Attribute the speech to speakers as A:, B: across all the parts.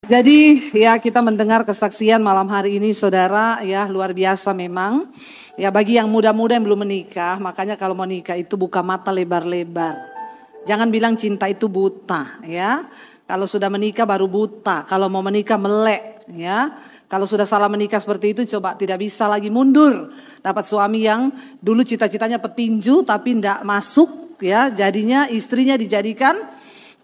A: Jadi ya kita mendengar kesaksian malam hari ini saudara ya luar biasa memang. Ya bagi yang muda-muda yang belum menikah, makanya kalau mau nikah itu buka mata lebar-lebar. Jangan bilang cinta itu buta ya. Kalau sudah menikah baru buta, kalau mau menikah melek ya. Kalau sudah salah menikah seperti itu coba tidak bisa lagi mundur. Dapat suami yang dulu cita-citanya petinju tapi tidak masuk ya, jadinya istrinya dijadikan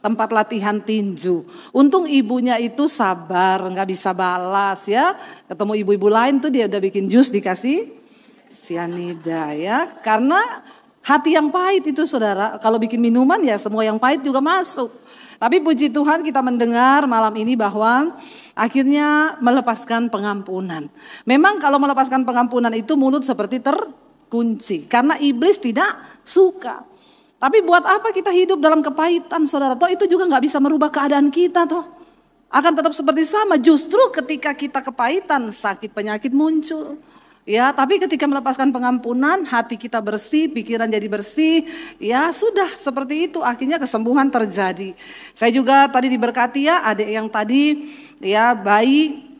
A: tempat latihan tinju. Untung ibunya itu sabar, nggak bisa balas ya. Ketemu ibu-ibu lain tuh dia udah bikin jus dikasih sianida ya. Karena hati yang pahit itu saudara, kalau bikin minuman ya semua yang pahit juga masuk. Tapi puji Tuhan kita mendengar malam ini bahwa akhirnya melepaskan pengampunan. Memang kalau melepaskan pengampunan itu mulut seperti terkunci. Karena iblis tidak suka. Tapi buat apa kita hidup dalam kepahitan saudara? Toh itu juga gak bisa merubah keadaan kita toh. Akan tetap seperti sama. Justru ketika kita kepahitan sakit penyakit muncul. Ya, tapi ketika melepaskan pengampunan, hati kita bersih, pikiran jadi bersih, ya sudah seperti itu akhirnya kesembuhan terjadi. Saya juga tadi diberkati ya, adik yang tadi ya bayi,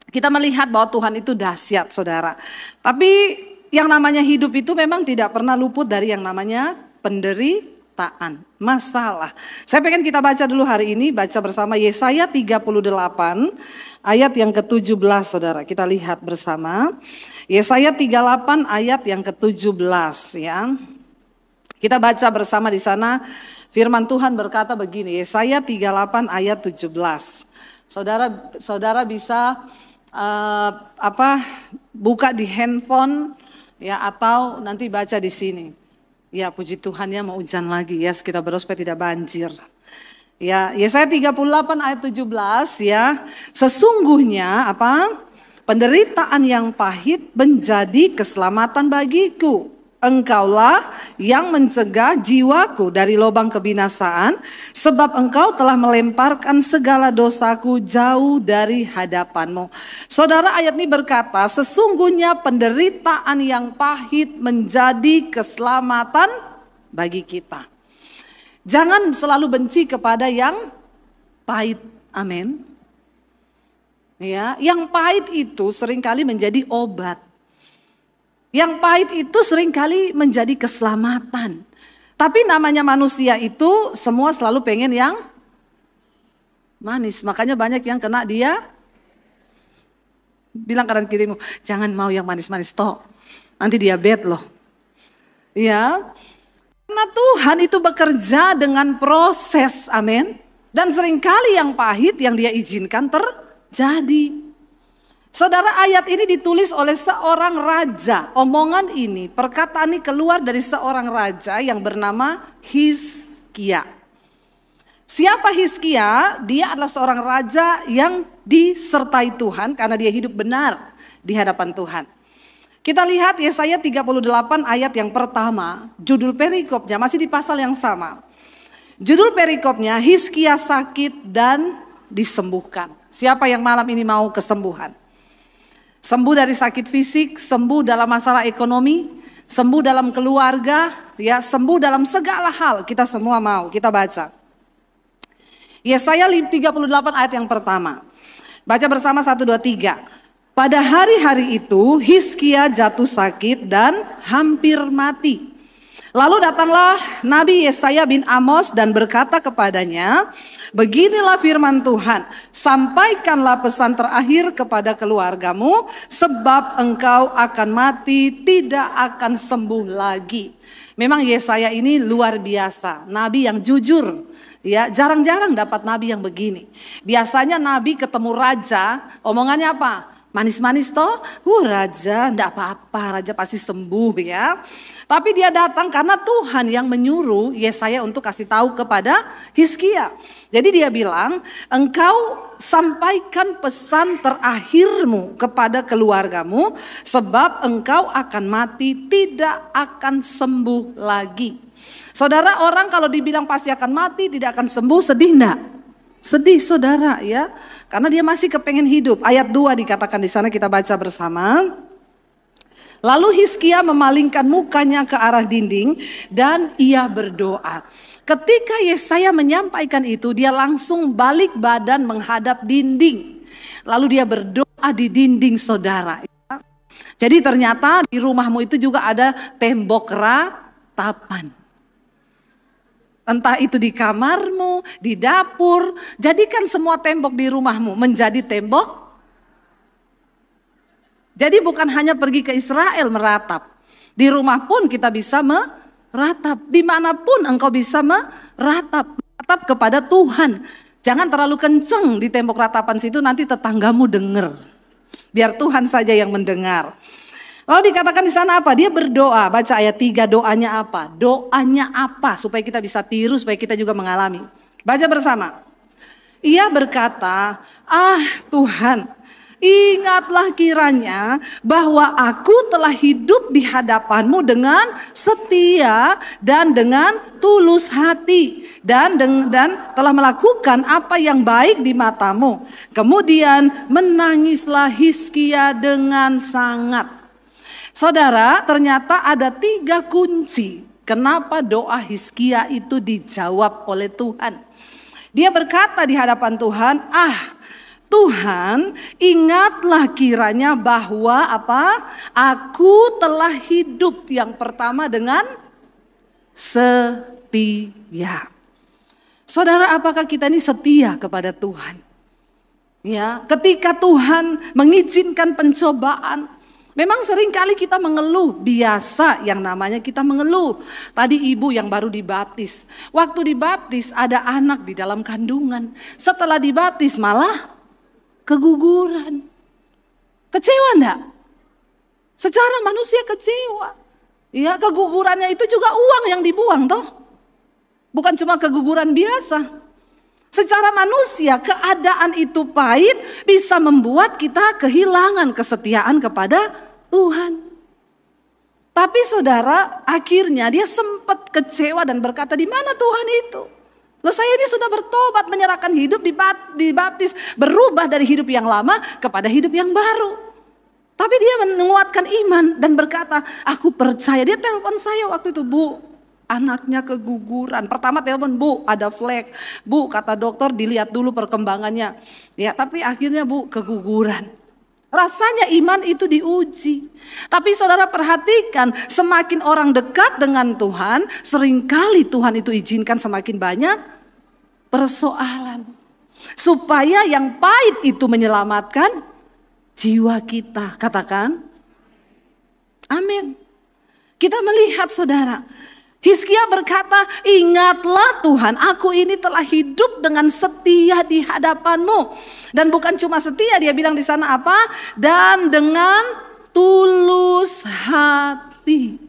A: kita melihat bahwa Tuhan itu dahsyat saudara. Tapi yang namanya hidup itu memang tidak pernah luput dari yang namanya penderitaan, masalah. Saya pengen kita baca dulu hari ini, baca bersama Yesaya 38 ayat yang ke-17 saudara. Kita lihat bersama. Yesaya 38 ayat yang ke-17 ya. Kita baca bersama di sana. Firman Tuhan berkata begini, Yesaya 38 ayat 17. Saudara bisa buka di handphone ya atau nanti baca di sini. Ya puji Tuhan ya mau hujan lagi ya, kita berdoa supaya tidak banjir. Ya Yesaya 38 ayat 17 ya. Sesungguhnya penderitaan yang pahit menjadi keselamatan bagiku. Engkaulah yang mencegah jiwaku dari lubang kebinasaan, sebab engkau telah melemparkan segala dosaku jauh dari hadapanmu. Saudara, ayat ini berkata, sesungguhnya penderitaan yang pahit menjadi keselamatan bagi kita. Jangan selalu benci kepada yang pahit. Amin. Ya, yang pahit itu seringkali menjadi obat. Yang pahit itu seringkali menjadi keselamatan. Tapi namanya manusia itu semua selalu pengen yang manis. Makanya banyak yang kena dia. Bilang kanan kirimu, jangan mau yang manis-manis toh. Nanti diabetes loh. Ya. Karena Tuhan itu bekerja dengan proses, amin. Dan seringkali yang pahit yang dia izinkan terjadi. Saudara, ayat ini ditulis oleh seorang raja. Omongan ini, perkataan ini keluar dari seorang raja yang bernama Hizkia. Siapa Hizkia? Dia adalah seorang raja yang disertai Tuhan karena dia hidup benar di hadapan Tuhan. Kita lihat Yesaya 38 ayat yang pertama, judul perikopnya masih di pasal yang sama. Judul perikopnya, Hizkia sakit dan disembuhkan. Siapa yang malam ini mau kesembuhan? Sembuh dari sakit fisik, sembuh dalam masalah ekonomi, sembuh dalam keluarga, ya sembuh dalam segala hal. Kita semua mau, kita baca. Yesaya 38 ayat yang pertama. Baca bersama 1, 2, 3. Pada hari-hari itu Hizkia jatuh sakit dan hampir mati. Lalu datanglah Nabi Yesaya bin Amos dan berkata kepadanya, beginilah firman Tuhan, sampaikanlah pesan terakhir kepada keluargamu, sebab engkau akan mati, tidak akan sembuh lagi. Memang Yesaya ini luar biasa, nabi yang jujur. Ya, jarang-jarang dapat nabi yang begini. Biasanya nabi ketemu raja, omongannya apa? Manis-manis toh, raja enggak apa-apa, raja pasti sembuh ya. Tapi dia datang karena Tuhan yang menyuruh Yesaya untuk kasih tahu kepada Hizkia. Jadi dia bilang, engkau sampaikan pesan terakhirmu kepada keluargamu, sebab engkau akan mati, tidak akan sembuh lagi. Saudara, orang kalau dibilang pasti akan mati, tidak akan sembuh, sedih enggak? Sedih saudara ya, karena dia masih kepengen hidup. Ayat 2 dikatakan di sana, kita baca bersama. Lalu Hizkia memalingkan mukanya ke arah dinding dan ia berdoa. Ketika Yesaya menyampaikan itu, dia langsung balik badan menghadap dinding. Lalu dia berdoa di dinding, saudara. Jadi ternyata di rumahmu itu juga ada tembok ratapan. Entah itu di kamarmu, di dapur. Jadikan semua tembok di rumahmu menjadi tembok. Jadi bukan hanya pergi ke Israel meratap. Di rumah pun kita bisa meratap. Dimanapun engkau bisa meratap. Meratap kepada Tuhan. Jangan terlalu kenceng di tembok ratapan situ, nanti tetanggamu dengar. Biar Tuhan saja yang mendengar. Lalu dikatakan di sana apa? Dia berdoa. Baca ayat 3, doanya apa? Doanya apa? Supaya kita bisa tiru, supaya kita juga mengalami. Baca bersama. Ia berkata, Tuhan, ingatlah kiranya bahwa aku telah hidup di hadapanmu dengan setia dan dengan tulus hati. Dan telah melakukan apa yang baik di matamu. Kemudian menangislah Hizkia dengan sangat. Saudara, ternyata ada 3 kunci kenapa doa Hizkia itu dijawab oleh Tuhan. Dia berkata di hadapan Tuhan, Tuhan, ingatlah kiranya bahwa aku telah hidup yang pertama dengan setia. Saudara, apakah kita ini setia kepada Tuhan? Ya, ketika Tuhan mengizinkan pencobaan, memang seringkali kita mengeluh, biasa yang namanya kita mengeluh. Tadi ibu yang baru dibaptis, waktu dibaptis ada anak di dalam kandungan. Setelah dibaptis malah keguguran. Kecewa enggak? Secara manusia kecewa. Ya, kegugurannya itu juga uang yang dibuang toh. Bukan cuma keguguran biasa. Secara manusia keadaan itu pahit bisa membuat kita kehilangan kesetiaan kepada Tuhan. Tapi saudara, akhirnya dia sempat kecewa dan berkata, di mana Tuhan itu? Loh, saya ini sudah bertobat, menyerahkan hidup, dibaptis, berubah dari hidup yang lama kepada hidup yang baru. Tapi dia menguatkan iman dan berkata, aku percaya. Dia telepon saya waktu itu, Bu, anaknya keguguran. Pertama telepon, Bu, ada flek. Bu, kata dokter dilihat dulu perkembangannya. Ya, tapi akhirnya Bu, keguguran. Rasanya iman itu diuji. Tapi saudara perhatikan, semakin orang dekat dengan Tuhan, seringkali Tuhan itu izinkan semakin banyak persoalan. Supaya yang pahit itu menyelamatkan jiwa kita. Katakan, amin. Kita melihat saudara, Hizkia berkata, ingatlah Tuhan, aku ini telah hidup dengan setia di hadapanmu. Dan bukan cuma setia, dia bilang di sana apa? Dan dengan tulus hati.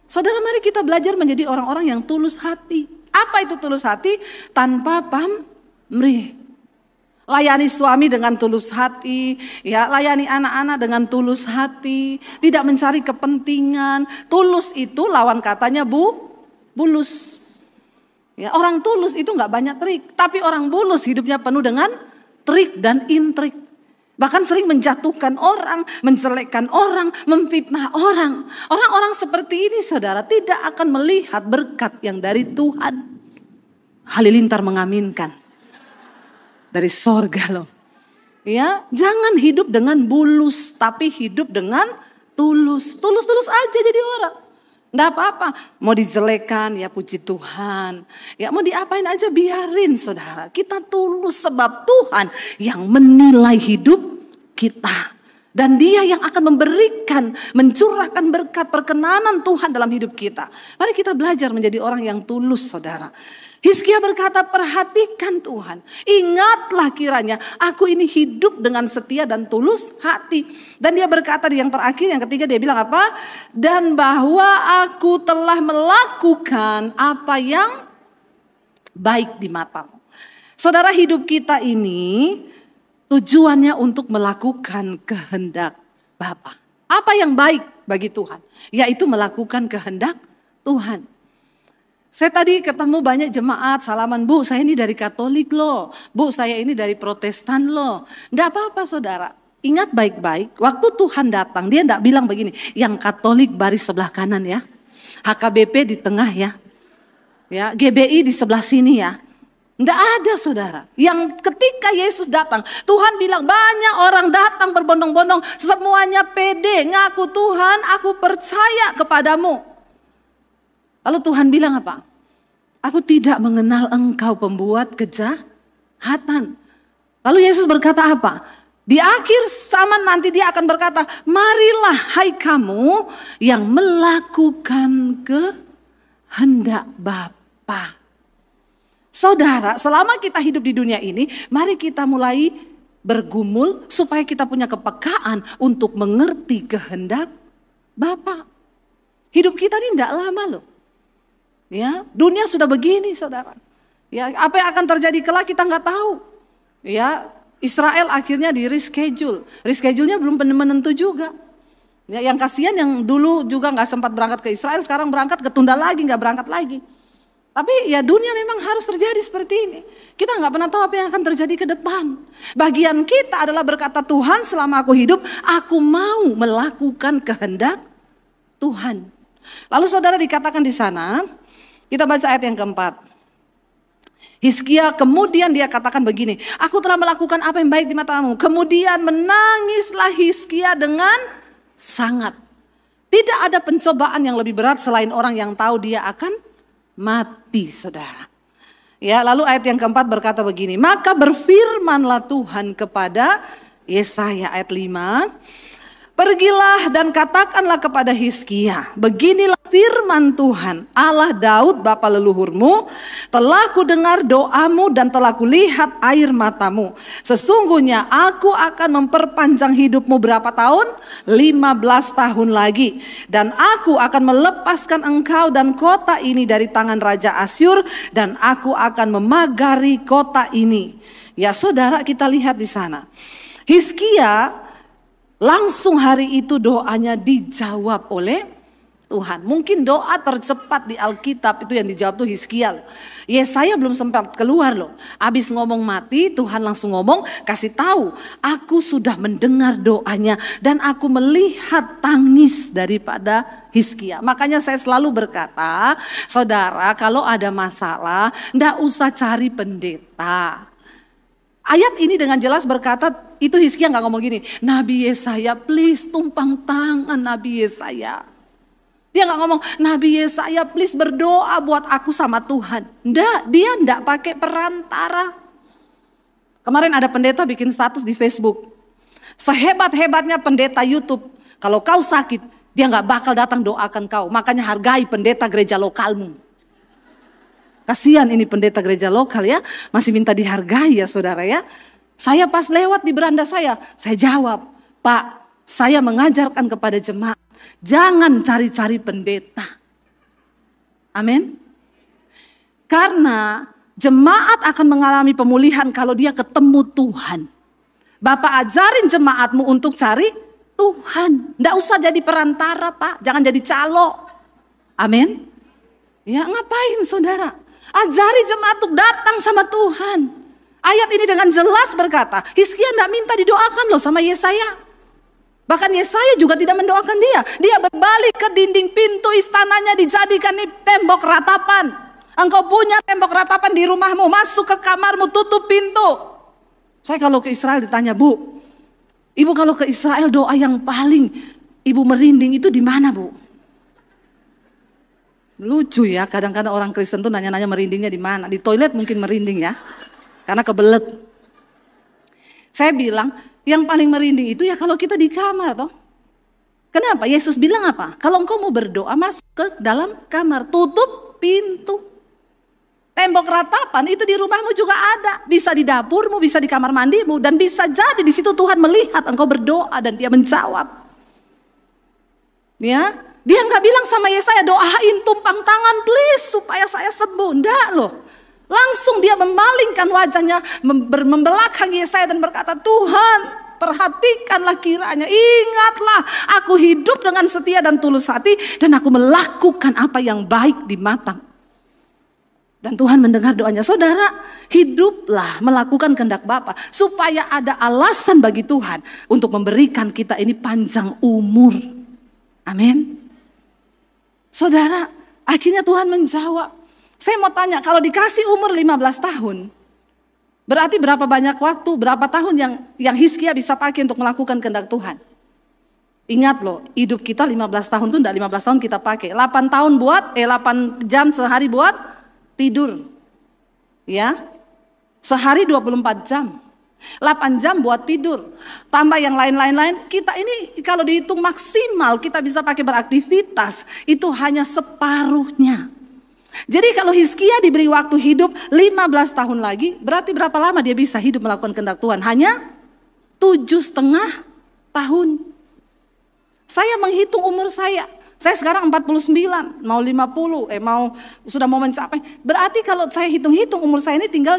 A: Saudara, mari kita belajar menjadi orang-orang yang tulus hati. Apa itu tulus hati? Tanpa pamrih. Layani suami dengan tulus hati, ya, layani anak-anak dengan tulus hati, tidak mencari kepentingan. Tulus itu lawan katanya bulus. Ya, orang tulus itu nggak banyak trik, tapi orang bulus hidupnya penuh dengan trik dan intrik. Bahkan sering menjatuhkan orang, menjelekkan orang, memfitnah orang. Orang-orang seperti ini saudara tidak akan melihat berkat yang dari Tuhan. Halilintar mengaminkan. Dari sorga loh. Ya, jangan hidup dengan bulus, tapi hidup dengan tulus. Tulus-tulus aja jadi orang. Nggak apa-apa, mau dijelekan ya puji Tuhan. Ya mau diapain aja biarin saudara. Kita tulus sebab Tuhan yang menilai hidup kita. Dan dia yang akan memberikan, mencurahkan berkat perkenanan Tuhan dalam hidup kita. Mari kita belajar menjadi orang yang tulus saudara. Hizkia berkata, perhatikan Tuhan, ingatlah kiranya aku ini hidup dengan setia dan tulus hati. Dan dia berkata di yang terakhir, yang ketiga dia bilang apa? Dan bahwa aku telah melakukan apa yang baik di matamu. Saudara, hidup kita ini tujuannya untuk melakukan kehendak Bapa. Apa yang baik bagi Tuhan? Yaitu melakukan kehendak Tuhan. Saya tadi ketemu banyak jemaat, salaman, Bu saya ini dari Katolik loh, Bu saya ini dari Protestan loh. Enggak apa-apa saudara, Ingat baik-baik, waktu Tuhan datang, dia tidak bilang begini, yang Katolik baris sebelah kanan ya, HKBP di tengah ya, GBI di sebelah sini ya. Tidak ada saudara. Yang ketika Yesus datang, Tuhan bilang banyak orang datang berbondong-bondong, semuanya pede, ngaku Tuhan, aku percaya kepadamu. Lalu Tuhan bilang apa? Aku tidak mengenal engkau pembuat kejahatan. Lalu Yesus berkata apa? Di akhir zaman nanti dia akan berkata, marilah hai kamu yang melakukan kehendak Bapa. Saudara, selama kita hidup di dunia ini, mari kita mulai bergumul supaya kita punya kepekaan untuk mengerti kehendak Bapa. Hidup kita ini tidak lama loh. Ya, dunia sudah begini saudara. Ya, apa yang akan terjadi kelak kita nggak tahu. Ya, Israel akhirnya di reschedule. Reschedule-nya belum menentu juga. Ya, yang kasihan yang dulu juga nggak sempat berangkat ke Israel, sekarang berangkat ketunda lagi, nggak berangkat lagi. Tapi ya dunia memang harus terjadi seperti ini. Kita nggak pernah tahu apa yang akan terjadi ke depan. Bagian kita adalah berkata, Tuhan selama aku hidup, aku mau melakukan kehendak Tuhan. Lalu saudara dikatakan di sana, kita baca ayat yang keempat. Hizkia kemudian dia katakan begini, aku telah melakukan apa yang baik di matamu. Kemudian menangislah Hizkia dengan sangat. Tidak ada pencobaan yang lebih berat selain orang yang tahu dia akan mati saudara. Ya, lalu ayat yang keempat berkata begini, maka berfirmanlah Tuhan kepada Yesaya ayat 5. Pergilah dan katakanlah kepada Hizkia, beginilah firman Tuhan, Allah Daud bapa leluhurmu, telah kudengar doamu dan telah kulihat air matamu. Sesungguhnya aku akan memperpanjang hidupmu berapa tahun? 15 tahun lagi. Dan aku akan melepaskan engkau dan kota ini dari tangan Raja Asyur, dan aku akan memagari kota ini. Ya saudara, kita lihat di sana. Hizkia langsung hari itu doanya dijawab oleh Tuhan. Mungkin doa tercepat di Alkitab itu yang dijawab tuh Hizkia. Yesaya belum sempat keluar loh. Habis ngomong mati, Tuhan langsung ngomong, kasih tahu, aku sudah mendengar doanya dan aku melihat tangis daripada Hizkia. Makanya saya selalu berkata, saudara, kalau ada masalah, ndak usah cari pendeta. Ayat ini dengan jelas berkata, itu Hizkia nggak ngomong gini, Nabi Yesaya please tumpang tangan Nabi Yesaya. Dia nggak ngomong, Nabi Yesaya please berdoa buat aku sama Tuhan. Dia ndak pakai perantara. Kemarin ada pendeta bikin status di Facebook. Sehebat-hebatnya pendeta YouTube, kalau kau sakit, dia nggak bakal datang doakan kau. Makanya hargai pendeta gereja lokalmu. Kasihan ini pendeta gereja lokal ya, masih minta dihargai ya saudara ya. Saya pas lewat di beranda saya jawab, Pak, saya mengajarkan kepada jemaat, jangan cari-cari pendeta. Amin. Karena jemaat akan mengalami pemulihan kalau dia ketemu Tuhan. Bapak ajarin jemaatmu untuk cari Tuhan. Nggak usah jadi perantara Pak, jangan jadi calo. Amin. Ya ngapain saudara? Ajari jemaat untuk datang sama Tuhan. Ayat ini dengan jelas berkata, Hizkia tidak minta didoakan loh sama Yesaya. Bahkan Yesaya juga tidak mendoakan dia. Dia berbalik ke dinding pintu istananya dijadikan tembok ratapan. Engkau punya tembok ratapan di rumahmu, masuk ke kamarmu, tutup pintu. Saya kalau ke Israel ditanya, Bu, Ibu kalau ke Israel doa yang paling Ibu merinding itu di mana Bu? Lucu ya, kadang-kadang orang Kristen tuh nanya-nanya merindingnya di mana. Di toilet mungkin merinding ya, karena kebelet. Saya bilang, yang paling merinding itu ya kalau kita di kamar toh. Kenapa? Yesus bilang apa? Kalau engkau mau berdoa masuk ke dalam kamar, tutup pintu. Tembok ratapan itu di rumahmu juga ada. Bisa di dapurmu, bisa di kamar mandimu. Dan bisa jadi di situ Tuhan melihat engkau berdoa dan dia menjawab. Ya, dia nggak bilang sama Yesaya, doain tumpang tangan please supaya saya sembuh. Enggak loh. Langsung dia memalingkan wajahnya, membelakang Yesaya dan berkata, Tuhan perhatikanlah kiranya, ingatlah aku hidup dengan setia dan tulus hati dan aku melakukan apa yang baik di matamu. Dan Tuhan mendengar doanya. Saudara, hiduplah melakukan kehendak Bapa supaya ada alasan bagi Tuhan untuk memberikan kita ini panjang umur. Amin. Saudara, akhirnya Tuhan menjawab. Saya mau tanya, kalau dikasih umur 15 tahun, berarti berapa banyak waktu, berapa tahun yang Hizkia bisa pakai untuk melakukan kehendak Tuhan? Ingat loh, hidup kita 15 tahun itu enggak 15 tahun kita pakai. 8 jam sehari buat tidur. Ya. Sehari 24 jam. 8 jam buat tidur. Tambah yang lain-lain. Kita ini kalau dihitung maksimal kita bisa pakai beraktivitas. Itu hanya separuhnya. Jadi kalau Hizkia diberi waktu hidup 15 tahun lagi. Berarti berapa lama dia bisa hidup melakukan kehendak Tuhan? Hanya 7,5 tahun. Saya menghitung umur saya. Saya sekarang 49, mau 50, sudah mau mencapai. Berarti kalau saya hitung-hitung umur saya ini tinggal,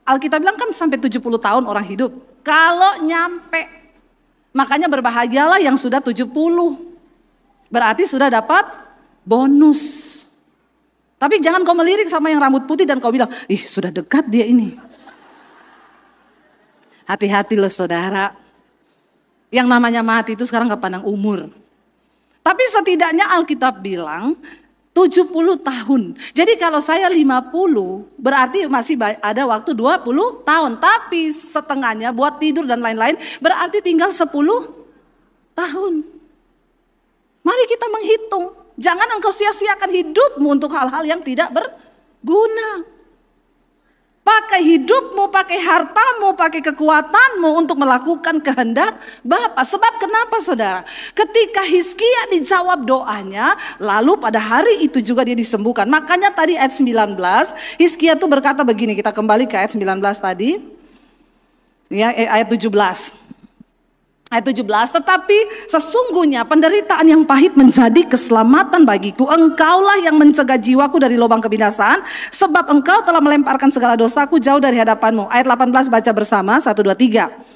A: Alkitab bilang kan sampai 70 tahun orang hidup. Kalau nyampe, makanya berbahagialah yang sudah 70. Berarti sudah dapat bonus. Tapi jangan kau melirik sama yang rambut putih dan kau bilang, ih sudah dekat dia ini. Hati-hati loh saudara. Yang namanya mati itu sekarang gak pandang umur. Tapi setidaknya Alkitab bilang 70 tahun. Jadi kalau saya 50 berarti masih ada waktu 20 tahun. Tapi setengahnya buat tidur dan lain-lain berarti tinggal 10 tahun. Mari kita menghitung. Jangan engkau sia-siakan hidupmu untuk hal-hal yang tidak berguna. Pakai hidupmu, pakai hartamu, pakai kekuatanmu untuk melakukan kehendak Bapa. Sebab kenapa saudara? Ketika Hizkia dijawab doanya, lalu pada hari itu juga dia disembuhkan. Makanya tadi ayat 19, Hizkia itu berkata begini, kita kembali ke ayat 19 tadi. Ya, ayat 17. Ayat 17, tetapi sesungguhnya penderitaan yang pahit menjadi keselamatan bagiku. Engkaulah yang mencegah jiwaku dari lubang kebinasaan, sebab engkau telah melemparkan segala dosaku jauh dari hadapanmu. Ayat 18 baca bersama, 1, 2, 3.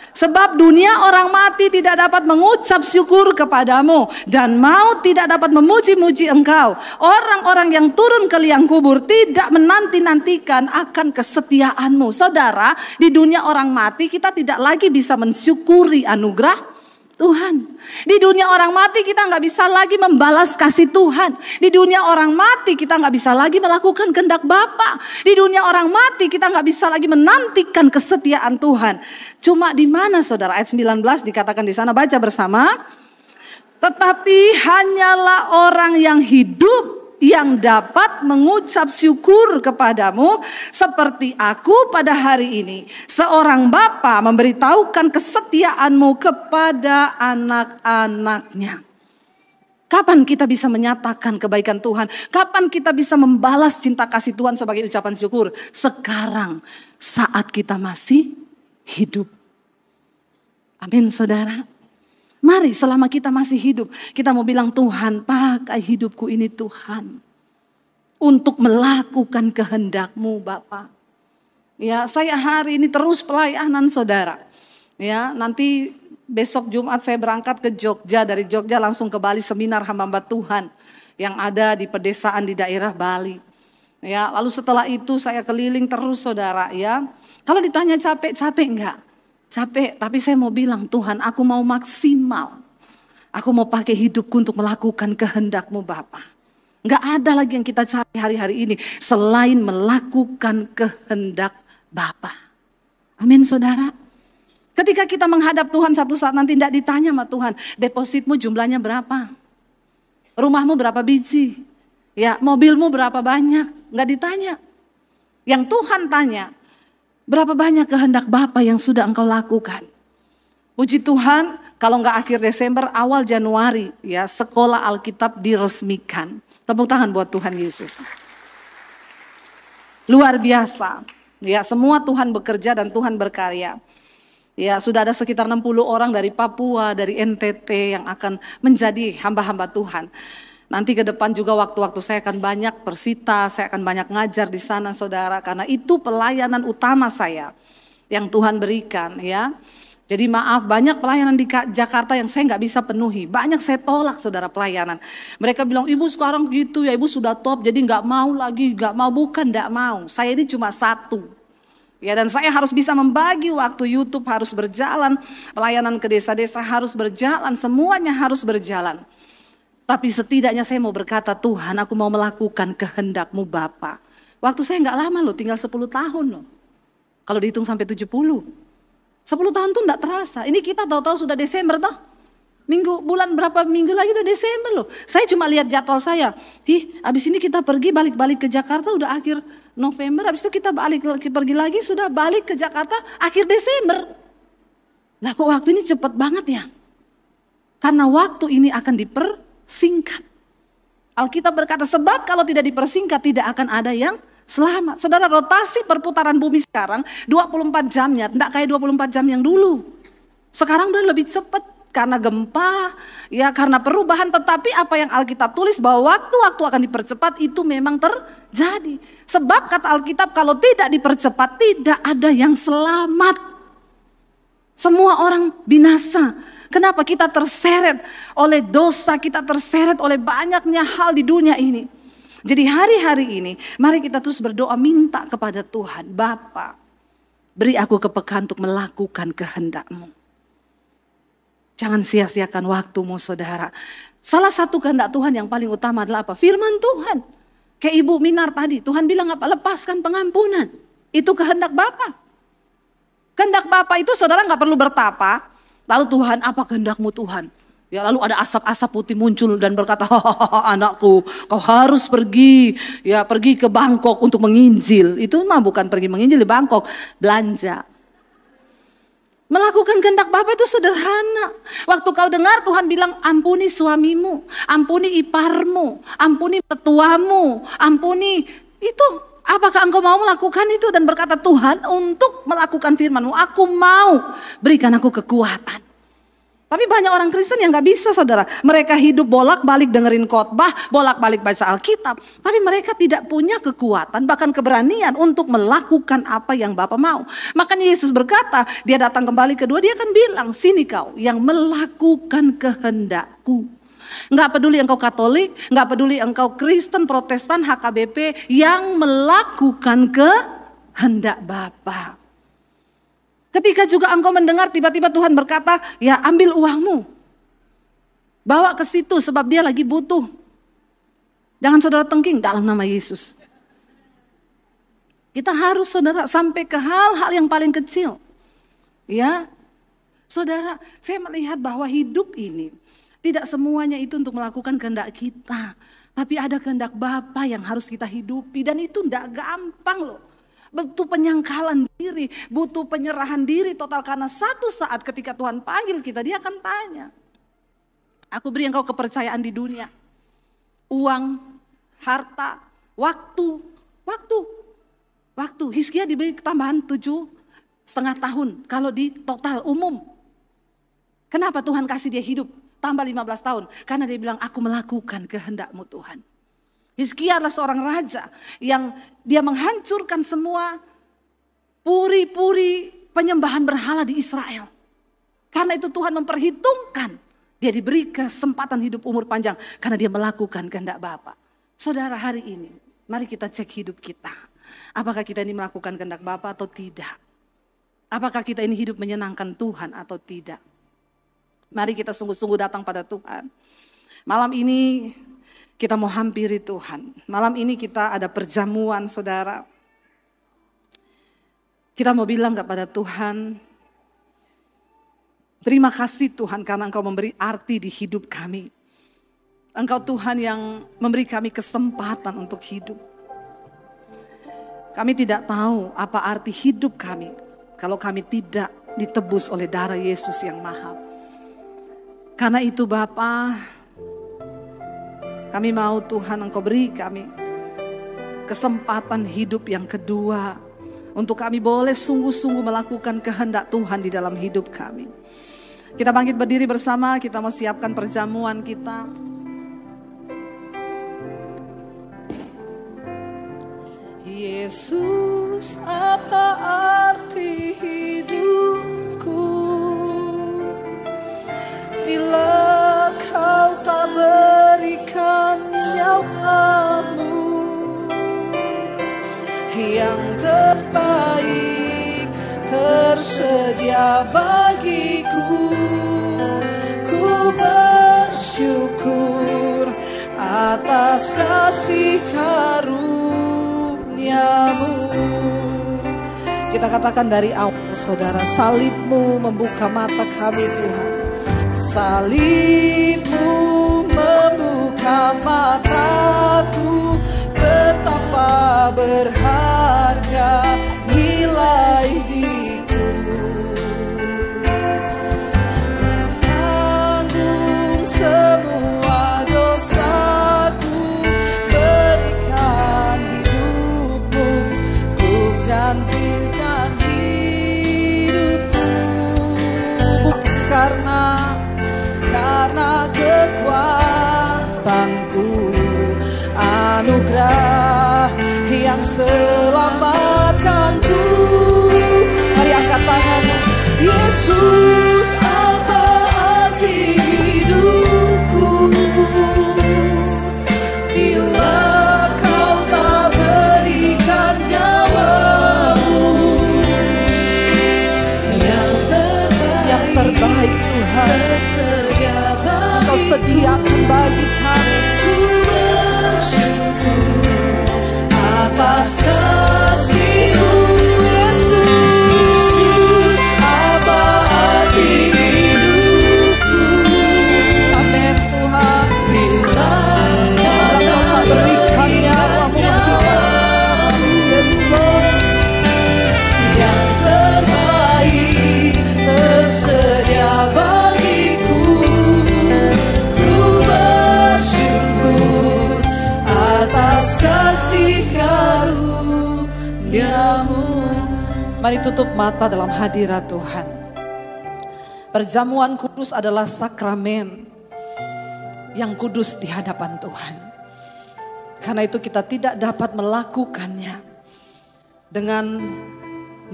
A: Sebab dunia orang mati tidak dapat mengucap syukur kepadamu, dan maut tidak dapat memuji-muji engkau. Orang-orang yang turun ke liang kubur tidak menanti-nantikan akan kesetiaanmu. Saudara, di dunia orang mati kita tidak lagi bisa mensyukuri anugerah Tuhan. Di dunia orang mati kita nggak bisa lagi membalas kasih Tuhan. Di dunia orang mati kita nggak bisa lagi melakukan kehendak Bapa. Di dunia orang mati kita nggak bisa lagi menantikan kesetiaan Tuhan. Cuma di mana saudara? Ayat 19 dikatakan di sana, baca bersama. Tetapi hanyalah orang yang hidup yang dapat mengucap syukur kepadamu seperti aku pada hari ini. Seorang bapa memberitahukan kesetiaanmu kepada anak-anaknya. Kapan kita bisa menyatakan kebaikan Tuhan? Kapan kita bisa membalas cinta kasih Tuhan sebagai ucapan syukur? Sekarang, saat kita masih hidup. Amin saudara. Mari selama kita masih hidup, kita mau bilang Tuhan pakai hidupku ini Tuhan. Untuk melakukan kehendak-Mu Bapa. Ya, saya hari ini terus pelayanan saudara. Ya, nanti besok Jumat saya berangkat ke Jogja, dari Jogja langsung ke Bali seminar hamba-hamba Tuhan. Yang ada di pedesaan di daerah Bali. Ya, lalu setelah itu saya keliling terus saudara ya. Kalau ditanya capek enggak? Capek, tapi saya mau bilang Tuhan aku mau maksimal. Aku mau pakai hidupku untuk melakukan kehendak-Mu Bapa. Enggak ada lagi yang kita cari hari-hari ini selain melakukan kehendak Bapa. Amin saudara. Ketika kita menghadap Tuhan satu saat nanti tidak ditanya sama Tuhan, depositmu jumlahnya berapa? Rumahmu berapa biji? Ya, mobilmu berapa banyak? Enggak ditanya. Yang Tuhan tanya, berapa banyak kehendak Bapa yang sudah engkau lakukan? Puji Tuhan, kalau enggak akhir Desember, awal Januari, ya sekolah Alkitab diresmikan. Tepuk tangan buat Tuhan Yesus. Luar biasa. Ya, semua Tuhan bekerja dan Tuhan berkarya. Ya, sudah ada sekitar 60 orang dari Papua, dari NTT yang akan menjadi hamba-hamba Tuhan. Nanti ke depan juga waktu-waktu saya akan banyak bersita, saya akan banyak ngajar di sana saudara. Karena itu pelayanan utama saya yang Tuhan berikan ya. Jadi maaf, banyak pelayanan di Jakarta yang saya nggak bisa penuhi. Banyak saya tolak saudara pelayanan. Mereka bilang, ibu sekarang gitu ya, ibu sudah top jadi nggak mau lagi, nggak mau. Bukan nggak mau, saya ini cuma satu. Ya, dan saya harus bisa membagi waktu. YouTube harus berjalan, pelayanan ke desa-desa harus berjalan, semuanya harus berjalan. Tapi setidaknya saya mau berkata, Tuhan aku mau melakukan kehendak-Mu Bapa. Waktu saya nggak lama loh, tinggal 10 tahun loh. Kalau dihitung sampai 70. 10 tahun tuh enggak terasa. Ini kita tahu-tahu sudah Desember toh. Bulan berapa minggu lagi tuh Desember loh. Saya cuma lihat jadwal saya. Abis ini kita pergi balik ke Jakarta udah akhir November. Abis itu kita pergi lagi sudah balik ke Jakarta akhir Desember. Lah kok waktu ini cepet banget ya. Karena waktu ini akan dipersingkat. Alkitab berkata sebab kalau tidak dipersingkat tidak akan ada yang selamat. Saudara, rotasi perputaran bumi sekarang 24 jamnya, tidak kayak 24 jam yang dulu. Sekarang udah lebih cepat karena gempa, ya karena perubahan. Tetapi apa yang Alkitab tulis bahwa waktu-waktu akan dipercepat itu memang terjadi. Sebab kata Alkitab kalau tidak dipercepat tidak ada yang selamat. Semua orang binasa. Kenapa kita terseret oleh dosa, kita terseret oleh banyaknya hal di dunia ini. Jadi hari-hari ini mari kita terus berdoa minta kepada Tuhan, Bapa, beri aku kepekaan untuk melakukan kehendak-Mu. Jangan sia-siakan waktumu saudara. Salah satu kehendak Tuhan yang paling utama adalah apa? Firman Tuhan. Kayak Ibu Minar tadi, Tuhan bilang apa? Lepaskan pengampunan. Itu kehendak Bapa. Kehendak Bapa itu saudara gak perlu bertapa. Lalu Tuhan, apa kehendak-Mu Tuhan? Ya lalu ada asap-asap putih muncul dan berkata, anakku kau harus pergi ke Bangkok untuk menginjil. Itu mah bukan pergi menginjil di Bangkok, belanja. Melakukan kehendak Bapa itu sederhana. Waktu kau dengar Tuhan bilang ampuni suamimu, ampuni iparmu, ampuni petuamu, ampuni itu. Apakah engkau mau melakukan itu dan berkata Tuhan untuk melakukan firman-Mu aku mau berikan aku kekuatan. Tapi banyak orang Kristen yang gak bisa saudara. Mereka hidup bolak-balik dengerin khotbah, bolak-balik baca Alkitab. Tapi mereka tidak punya kekuatan, bahkan keberanian untuk melakukan apa yang Bapa mau. Makanya Yesus berkata, dia datang kembali kedua, dia akan bilang, sini kau yang melakukan kehendak-Ku. Gak peduli engkau Katolik, gak peduli engkau Kristen, Protestan, HKBP, yang melakukan kehendak Bapa. Ketika juga engkau mendengar tiba-tiba Tuhan berkata, ya ambil uangmu. Bawa ke situ sebab dia lagi butuh. Jangan saudara tengking dalam nama Yesus. Kita harus saudara sampai ke hal-hal yang paling kecil. Ya, saudara saya melihat bahwa hidup ini tidak semuanya itu untuk melakukan kehendak kita. Tapi ada kehendak Bapa yang harus kita hidupi dan itu tidak gampang loh. Butuh penyangkalan diri, butuh penyerahan diri total karena satu saat ketika Tuhan panggil kita dia akan tanya. Aku beri engkau kepercayaan di dunia, uang, harta, waktu. Hizkia diberi tambahan 7,5 tahun kalau di total umum. Kenapa Tuhan kasih dia hidup tambah 15 tahun? Karena dia bilang aku melakukan kehendak-Mu Tuhan. Hizkia adalah seorang raja yang dia menghancurkan semua puri-puri penyembahan berhala di Israel. Karena itu Tuhan memperhitungkan dia diberi kesempatan hidup umur panjang karena dia melakukan kehendak Bapa. Saudara hari ini mari kita cek hidup kita. Apakah kita ini melakukan kehendak Bapa atau tidak? Apakah kita ini hidup menyenangkan Tuhan atau tidak? Mari kita sungguh-sungguh datang pada Tuhan. Malam ini kita mau hampiri Tuhan. Malam ini kita ada perjamuan saudara. Kita mau bilang kepada Tuhan, terima kasih Tuhan karena Engkau memberi arti di hidup kami. Engkau Tuhan yang memberi kami kesempatan untuk hidup. Kami tidak tahu apa arti hidup kami kalau kami tidak ditebus oleh darah Yesus yang mahal. Karena itu Bapa, kami mau Tuhan Engkau beri kami kesempatan hidup yang kedua. Untuk kami boleh sungguh-sungguh melakukan kehendak Tuhan di dalam hidup kami. Kita bangkit berdiri bersama, kita mau siapkan perjamuan kita. Yesus, apa arti hidupku? bila kau tak berikan nyawamu. Yang terbaik tersedia bagiku. Ku bersyukur atas kasih karuniamu. Kita katakan dari awal, saudara, salibmu membuka mata kami Tuhan. Salibmu membuka mataku, betapa berharga nilai diriku. Menanggung semua dosaku, berikan hidupmu untuk gantikan hidupku. Bukan karena kekuatanku, anugerah yang selamatkanku. Mari angkat tanganmu. Yesus, apa arti hidupku bila kau tak berikan nyawamu. Yang terbaik Tuhan, Engkau sediakan bagi kami. Atas kasih-Mu Yesus, apa arti hidupku. Amin Tuhan. Bila Kau tak berikan nyawamu bagiku. Yes Lord. Yang terbaik tersedia bagiku. Ku bersyukur atas kasih karuniamu. Mari tutup mata dalam hadirat Tuhan. Perjamuan kudus adalah sakramen yang kudus di hadapan Tuhan. Karena itu kita tidak dapat melakukannya dengan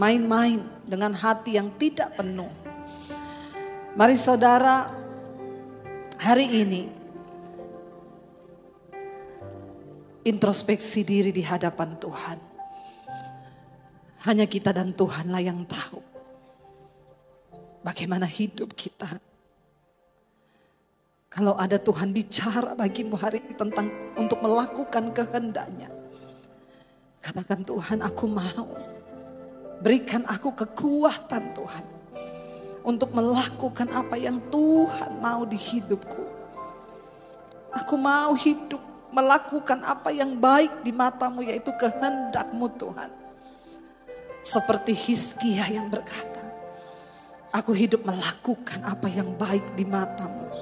A: main-main, dengan hati yang tidak penuh. Mari saudara, hari ini introspeksi diri di hadapan Tuhan. Hanya kita dan Tuhanlah yang tahu bagaimana hidup kita. Kalau ada Tuhan bicara bagimu hari ini tentang untuk melakukan kehendak-Nya, katakan, Tuhan, aku mau. Berikan aku kekuatan Tuhan untuk melakukan apa yang Tuhan mau di hidupku. Aku mau hidup melakukan apa yang baik di mata-Mu, yaitu kehendak-Mu Tuhan. Seperti Hizkia yang berkata, aku hidup melakukan apa yang baik di mata-Mu.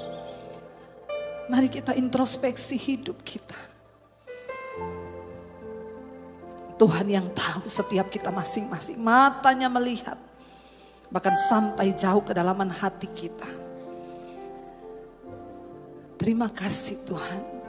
A: Mari kita introspeksi hidup kita. Tuhan yang tahu setiap kita masing-masing, matanya melihat, bahkan sampai jauh kedalaman hati kita. Terima kasih Tuhan.